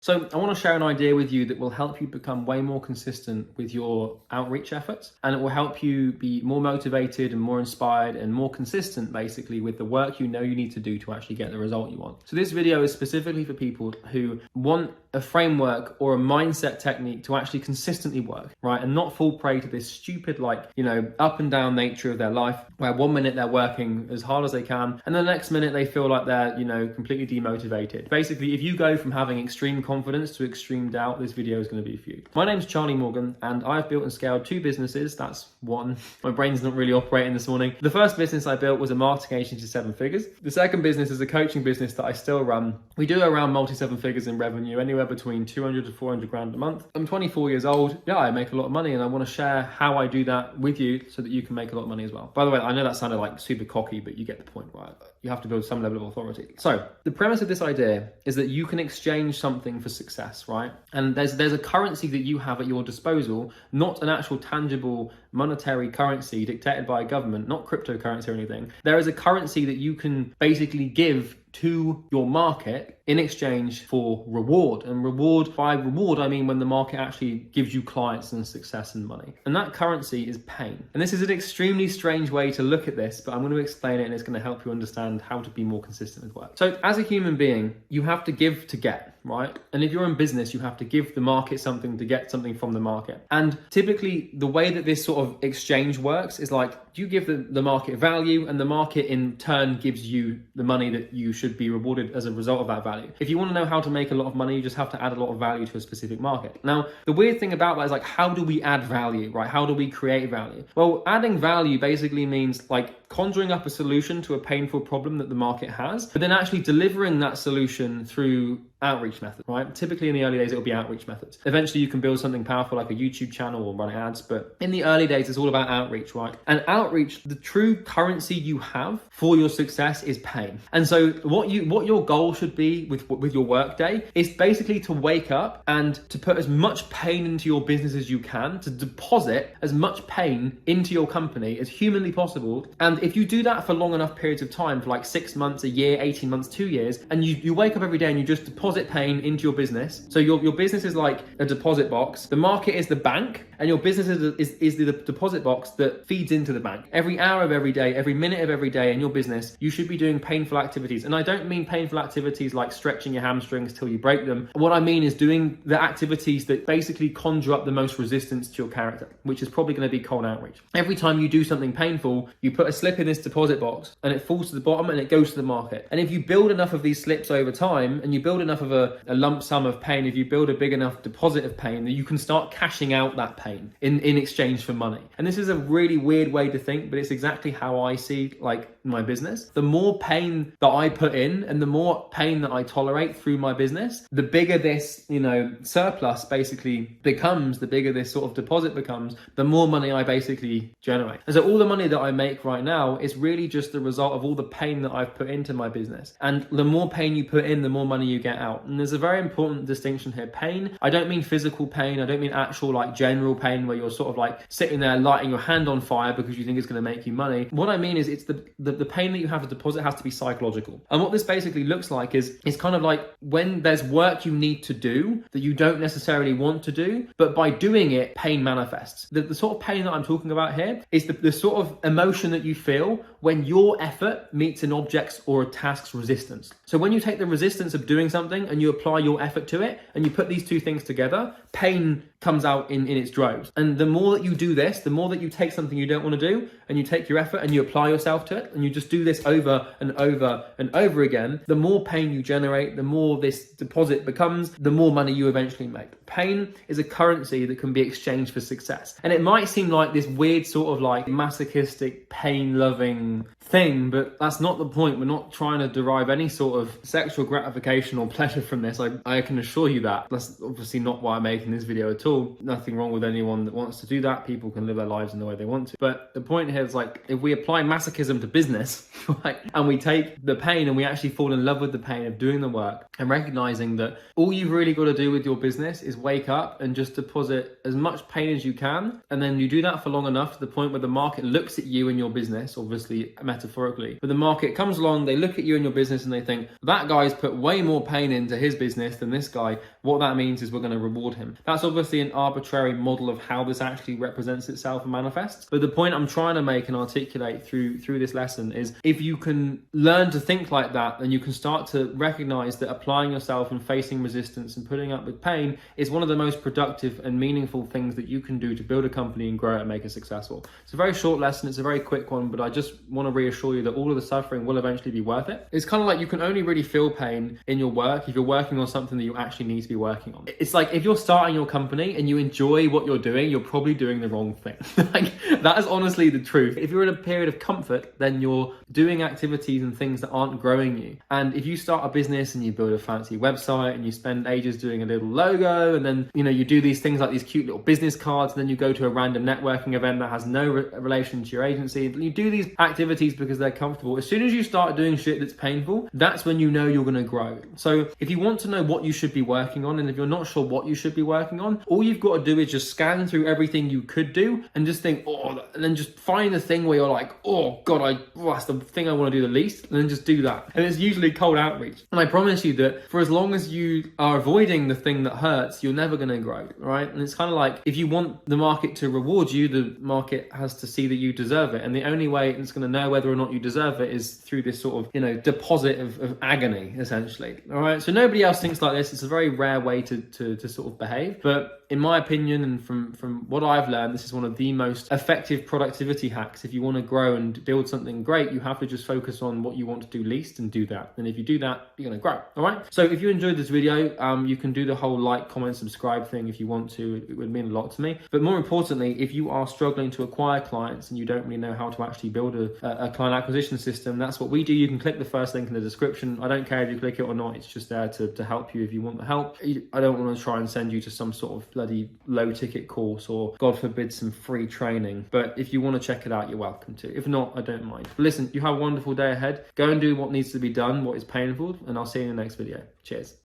So I want to share an idea with you that will help you become way more consistent with your outreach efforts, and it will help you be more motivated and more inspired and more consistent basically with the work you know you need to do to actually get the result you want. So this video is specifically for people who want a framework or a mindset technique to actually consistently work, right? And not fall prey to this stupid, up and down nature of their life, where 1 minute they're working as hard as they can, and the next minute they feel like they're, completely demotivated. Basically, if you go from having extreme confidence to extreme doubt, this video is going to be for you. My name's Charlie Morgan, and I've built and scaled 2 businesses. That's one. My brain's not really operating this morning. The first business I built was a marketing agency to 7 figures. The second business is a coaching business that I still run. We do around multi-7 figures in revenue, anywhere between 200 to 400 grand a month. I'm 24 years old. Yeah, I make a lot of money, and I want to share how I do that with you so that you can make a lot of money as well. By the way, I know that sounded like super cocky, but you get the point, right? You have to build some level of authority. So the premise of this idea is that you can exchange something for success, right? And there's a currency that you have at your disposal, not an actual tangible monetary currency dictated by a government, not cryptocurrency or anything. There is a currency that you can basically give to your market in exchange for reward. And by reward, I mean when the market actually gives you clients and success and money. And that currency is pain. And this is an extremely strange way to look at this, but I'm going to explain it, and it's going to help you understand how to be more consistent with work. So as a human being, you have to give to get, right? And if you're in business, you have to give the market something to get something from the market. And typically the way that this sort of exchange works is like, you give the market value, and the market in turn gives you the money that you should be rewarded as a result of that value. If you want to know how to make a lot of money, you just have to add a lot of value to a specific market. Now, the weird thing about that is like, how do we add value, right? How do we create value? Well, adding value basically means like conjuring up a solution to a painful problem that the market has, but then actually delivering that solution through outreach methods, right? Typically in the early days, it'll be outreach methods. Eventually you can build something powerful like a YouTube channel or run ads, but in the early days, it's all about outreach, right? And outreach, the true currency you have for your success is pain. And so what your goal should be with your work day is basically to wake up and to put as much pain into your business as you can, to deposit as much pain into your company as humanly possible. And if you do that for long enough periods of time, for like 6 months, a year, 18 monars, 2 years, and you wake up every day and you just deposit pain into your business. So your business is like a deposit box. The market is the bank, and your business is the deposit box that feeds into the bank. Every hour of every day, every minute of every day in your business, you should be doing painful activities. And I don't mean painful activities like stretching your hamstrings till you break them. What I mean is doing the activities that basically conjure up the most resistance to your character, which is probably going to be cold outreach. Every time you do something painful, you put a slip in this deposit box and it falls to the bottom and it goes to the market. And if you build enough of these slips over time, and you build enough of a lump sum of pain, if you build a big enough deposit of pain, that you can start cashing out that pain in exchange for money. And this is a really weird way to think, but it's exactly how I see my business. The more pain that I put in and the more pain that I tolerate through my business, the bigger this, surplus basically becomes, the bigger this sort of deposit becomes, the more money I basically generate. And so all the money that I make right now is really just the result of all the pain that I've put into my business. And the more pain you put in, the more money you get out. And there's a very important distinction here. Pain, I don't mean physical pain. I don't mean actual general pain where you're sort of sitting there lighting your hand on fire because you think it's going to make you money. What I mean is it's the pain that you have to deposit has to be psychological. And what this basically looks like is it's kind of like when there's work you need to do that you don't necessarily want to do, but by doing it, pain manifests. The sort of pain that I'm talking about here is the sort of emotion that you feel when your effort meets an object's or a task's resistance. So when you take the resistance of doing something and you apply your effort to it and you put these two things together, pain comes out in its droves. And the more that you do this, the more that you take something you don't want to do and you take your effort and you apply yourself to it and you just do this over and over and over again, the more pain you generate, the more this deposit becomes, the more money you eventually make. Pain is a currency that can be exchanged for success. And it might seem like this weird sort of masochistic, pain-loving thing, but that's not the point. We're not trying to derive any sort of sexual gratification or pleasure from this. I can assure you that. That's obviously not why I'm making this video at all. Nothing wrong with anyone that wants to do that. People can live their lives in the way they want to. But the point here is if we apply masochism to business, business, right? And we take the pain and we actually fall in love with the pain of doing the work and recognizing that all you've really got to do with your business is wake up and just deposit as much pain as you can. And then you do that for long enough to the point where the market looks at you and your business, obviously metaphorically, but the market comes along, they look at you and your business and they think, that guy's put way more pain into his business than this guy. What that means is we're going to reward him. That's obviously an arbitrary model of how this actually represents itself and manifests. But the point I'm trying to make and articulate through this lesson is, if you can learn to think like that, then you can start to recognize that applying yourself and facing resistance and putting up with pain is one of the most productive and meaningful things that you can do to build a company and grow it and make it successful. It's a very short lesson, it's a very quick one, but I just want to reassure you that all of the suffering will eventually be worth it. It's kind of like you can only really feel pain in your work if you're working on something that you actually need to be working on. It's like if you're starting your company and you enjoy what you're doing, you're probably doing the wrong thing. Like, that is honestly the truth. If you're in a period of comfort, then you're doing activities and things that aren't growing you. And if you start a business and you build a fancy website and you spend ages doing a little logo, and then you do these things like these cute little business cards, and then you go to a random networking event that has no relation to your agency, and you do these activities because they're comfortable. As soon as you start doing shit that's painful, that's when you know you're going to grow. So if you want to know what you should be working on, and if you're not sure what you should be working on, all you've got to do is just scan through everything you could do and just think, and then just find the thing where you're like, oh God, that's the thing I want to do the least, and then just do that. And it's usually cold outreach. And I promise you that for as long as you are avoiding the thing that hurts, you're never going to grow, right? And it's kind of like, if you want the market to reward you, the market has to see that you deserve it. And the only way it's going to know whether or not you deserve it is through this sort of, deposit of agony, essentially. All right. So nobody else thinks like this. It's a very rare way to sort of behave. But in my opinion, and from what I've learned, this is one of the most effective productivity hacks. If you want to grow and build something great, you have to just focus on what you want to do least and do that. And if you do that, you're going to grow. All right. So if you enjoyed this video, you can do the whole like, comment, subscribe thing if you want to. It would mean a lot to me. But more importantly, if you are struggling to acquire clients and you don't really know how to actually build a client acquisition system, that's what we do. You can click the first link in the description. I don't care if you click it or not. It's just there to help you if you want the help. I don't want to try and send you to some sort of bloody low ticket course or, God forbid, some free training. But if you want to check it out, you're welcome to. If not, I don't mind. But listen, you have a wonderful day ahead. Go and do what needs to be done, what is painful, and I'll see you in the next video. Cheers.